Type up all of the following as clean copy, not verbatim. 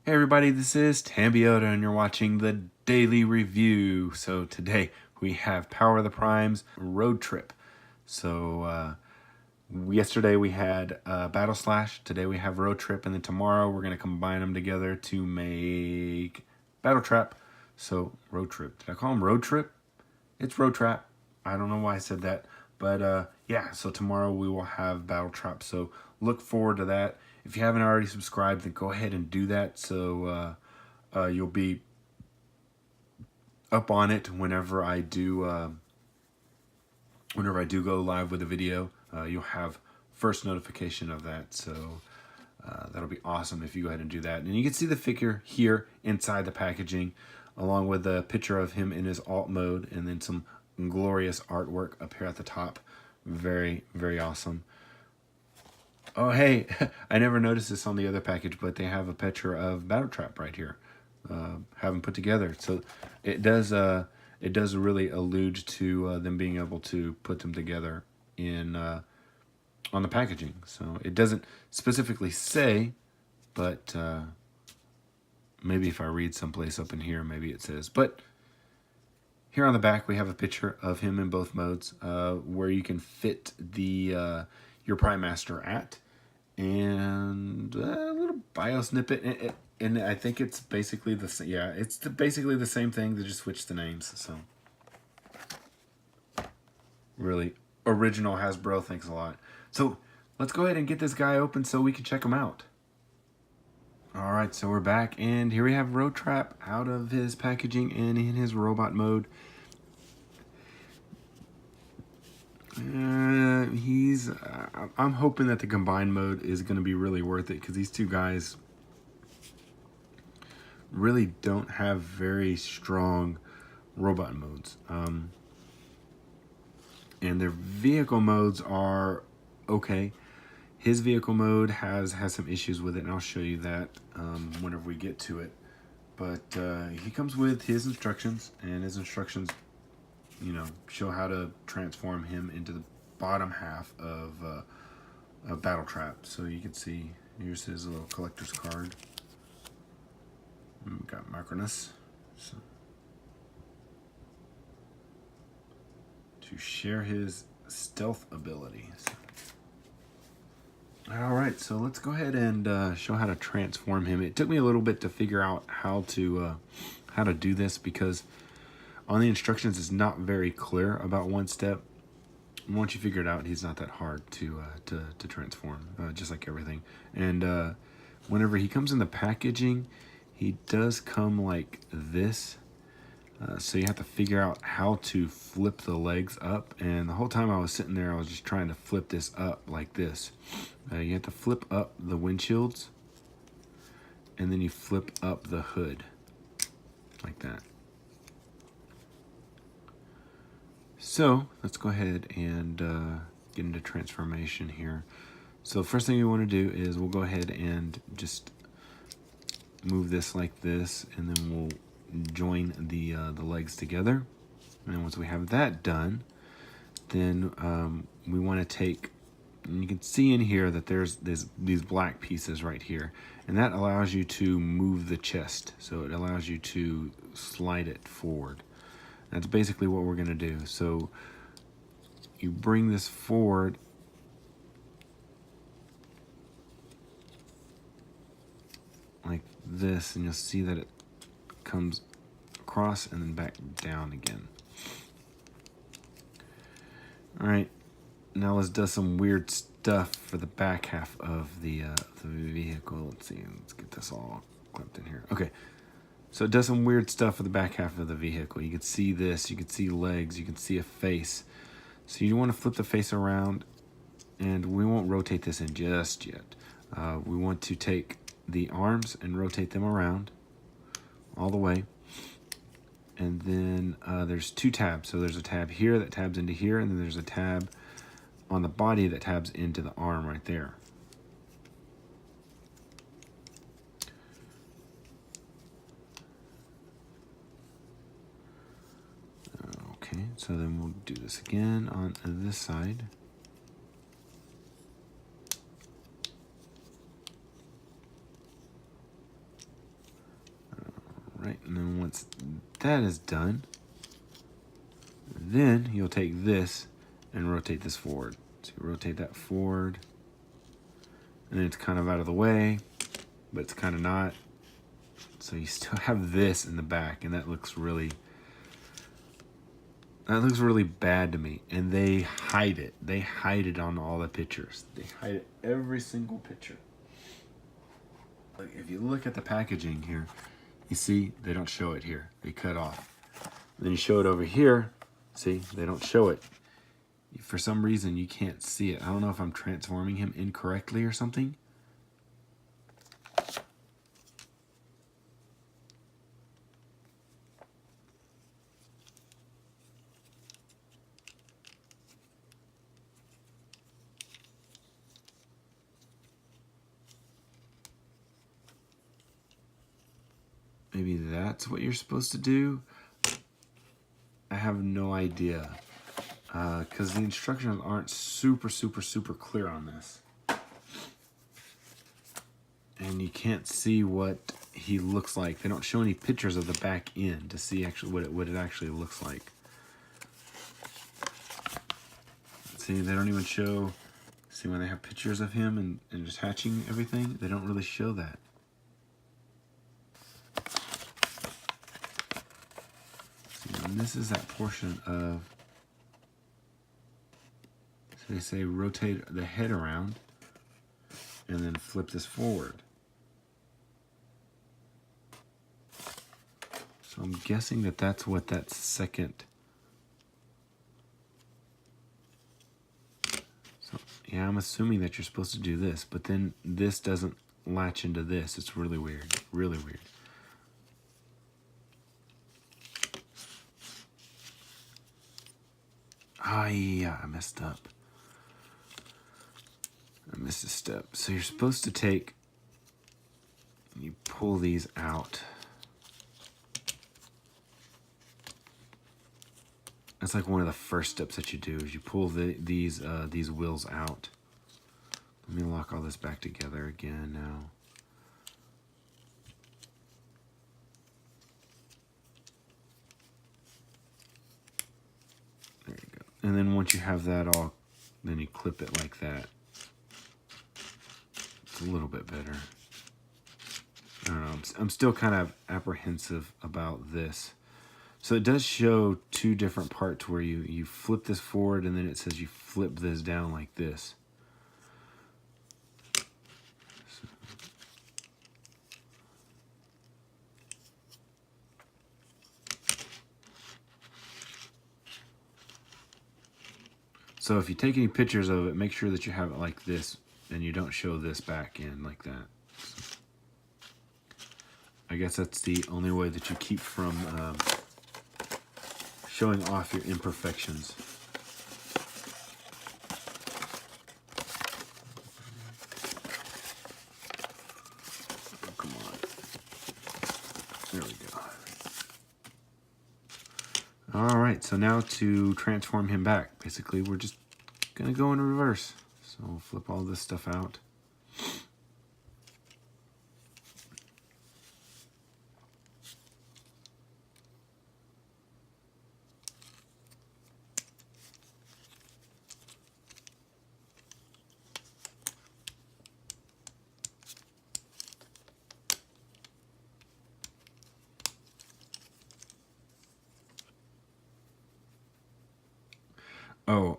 Hey everybody, this is Tambiota and you're watching the Daily Review. So today we have Power of the Primes Road Trip. So yesterday we had Battle Slash, today we have Road Trip, and then tomorrow we're going to combine them together to make Battle Trap. So Road Trip. Did I call them Road Trip? It's Road Trap. I don't know why I said that. But yeah, so tomorrow we will have Battle Trap. So look forward to that. If you haven't already subscribed, then go ahead and do that. So you'll be up on it whenever I do go live with a video. You'll have first notification of that. So that'll be awesome if you go ahead and do that. And you can see the figure here inside the packaging, along with a picture of him in his alt mode, and then some glorious artwork up here at the top. Very, very awesome. Oh, hey, I never noticed this on the other package, but they have a picture of Battle Trap right here. Have them put together. So it does really allude to them being able to put them together in on the packaging. So it doesn't specifically say, but maybe if I read someplace up in here, maybe it says. But here on the back, we have a picture of him in both modes, where you can fit the your Prime Master at, and a little bio snippet. And I think it's basically the same. Yeah, it's basically the same thing. They just switched the names. So really original Hasbro. Thanks a lot. So let's go ahead and get this guy open so we can check him out. All right, so we're back, and here we have Roadtrap out of his packaging and in his robot mode. I'm hoping that the combined mode is going to be really worth it, because these two guys really don't have very strong robot modes. And their vehicle modes are okay. His vehicle mode has some issues with it, and I'll show you that whenever we get to it. But he comes with his instructions, and his instructions, you know, show how to transform him into the bottom half of a Battle Trap. So you can see, here's his little collector's card. We've got Macronus. So, to share his stealth ability. So, alright, so let's go ahead and show how to transform him. It took me a little bit to figure out how to do this, because on the instructions it's not very clear about one step. And once you figure it out, he's not that hard to transform, just like everything. And whenever he comes in the packaging, he does come like this. So you have to figure out how to flip the legs up. And the whole time I was sitting there, I was just trying to flip this up like this. You have to flip up the windshields, and then you flip up the hood like that. So let's go ahead and get into transformation here. So first thing you want to do is we'll go ahead and just move this like this, and then we'll join the legs together. And then once we have that done, then we want to take, and you can see in here that there's these black pieces right here, and that allows you to move the chest. So it allows you to slide it forward. That's basically what we're going to do. So you bring this forward, like this, and you'll see that it comes across and then back down again. All right, now let's do some weird stuff for the back half of the vehicle. Let's see, let's get this all clipped in here. Okay, so it does some weird stuff for the back half of the vehicle. You can see this, you can see legs, you can see a face. So you want to flip the face around, and we won't rotate this in just yet. We want to take the arms and rotate them around all the way. And then there's two tabs. So there's a tab here that tabs into here, and then there's a tab on the body that tabs into the arm right there. Okay, so then we'll do this again on this side. right? And then once that is done, then you'll take this and rotate this forward. So you rotate that forward, and then it's kind of out of the way, but it's kind of not. So you still have this in the back, and that looks really bad to me. And they hide it. They hide it on all the pictures. They hide it every single picture. Like if you look at the packaging here, you see they don't show it here. They cut off. Then you show it over here. See, they don't show it. For some reason, you can't see it. I don't know if I'm transforming him incorrectly or something. Maybe that's what you're supposed to do. I have no idea. Because the instructions aren't super clear on this. And you can't see what he looks like. They don't show any pictures of the back end to see actually what it actually looks like. See, they don't even show, see when they have pictures of him and just hatching everything, they don't really show that. See, and this is that portion of, so they say rotate the head around and then flip this forward. So I'm guessing that that's what that second. So yeah, I'm assuming that you're supposed to do this, but then this doesn't latch into this. It's really weird, really weird. Ah, yeah, I messed up. I missed a step. So you're supposed to take, you pull these out. That's like one of the first steps that you do is you pull these wheels out. Let me lock all this back together again now. There you go. And then once you have that all, then you clip it like that. It's a little bit better. I don't know. I'm still kind of apprehensive about this. So it does show two different parts where you flip this forward and then it says you flip this down like this. So if you take any pictures of it, make sure that you have it like this and you don't show this back in like that. So I guess that's the only way that you keep from showing off your imperfections. Oh, come on. There we go. All right, so now to transform him back, basically we're just gonna go in reverse. So we'll flip all this stuff out. Oh,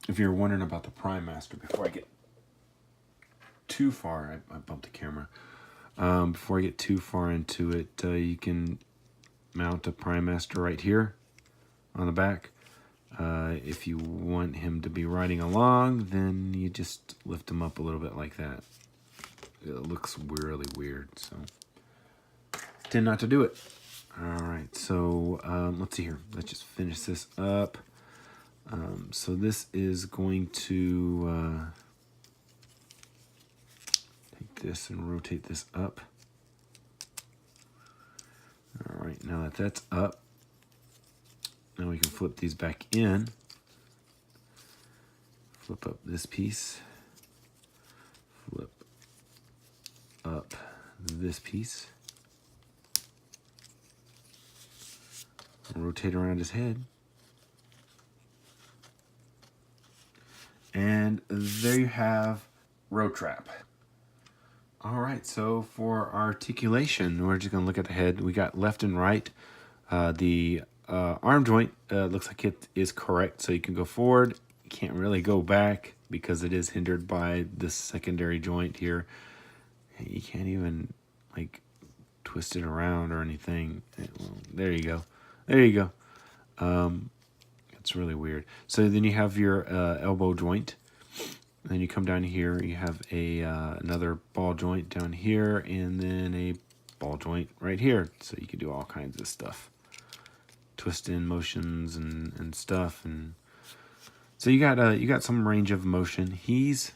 if you're wondering about the Prime Master, before I get too far, I bumped the camera. Before I get too far into it, you can mount a Prime Master right here on the back. If you want him to be riding along, then you just lift him up a little bit like that. It looks really weird, so tend not to do it. All right, so let's see here. Let's just finish this up. So this is going to take this and rotate this up. All right, now that that's up, now we can flip these back in. Flip up this piece. Flip up this piece. Rotate around his head. And there you have Roadtrap. All right, so for articulation, we're just going to look at the head. We got left and right. The arm joint looks like it is correct, so you can go forward. You can't really go back because it is hindered by this secondary joint here. You can't even like twist it around or anything. Well, there you go. There you go. It's really weird. So then you have your elbow joint. And then you come down here, you have a another ball joint down here, and then a ball joint right here. So you can do all kinds of stuff. Twist in motions and stuff. And so you got some range of motion. He's,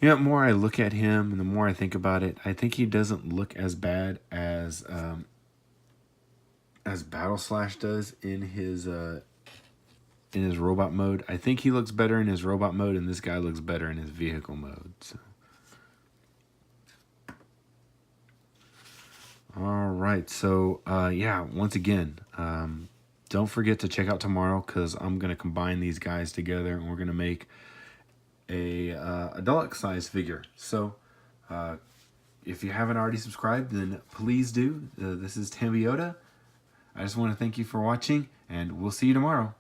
you know, the more I look at him and the more I think about it, I think he doesn't look as bad as Battle Slash does in his robot mode. I think he looks better in his robot mode, and this guy looks better in his vehicle mode. So. All right, so yeah, once again, don't forget to check out tomorrow because I'm gonna combine these guys together and we're gonna make a deluxe size figure. So if you haven't already subscribed, then please do. This is Tambiota. I just want to thank you for watching, and we'll see you tomorrow.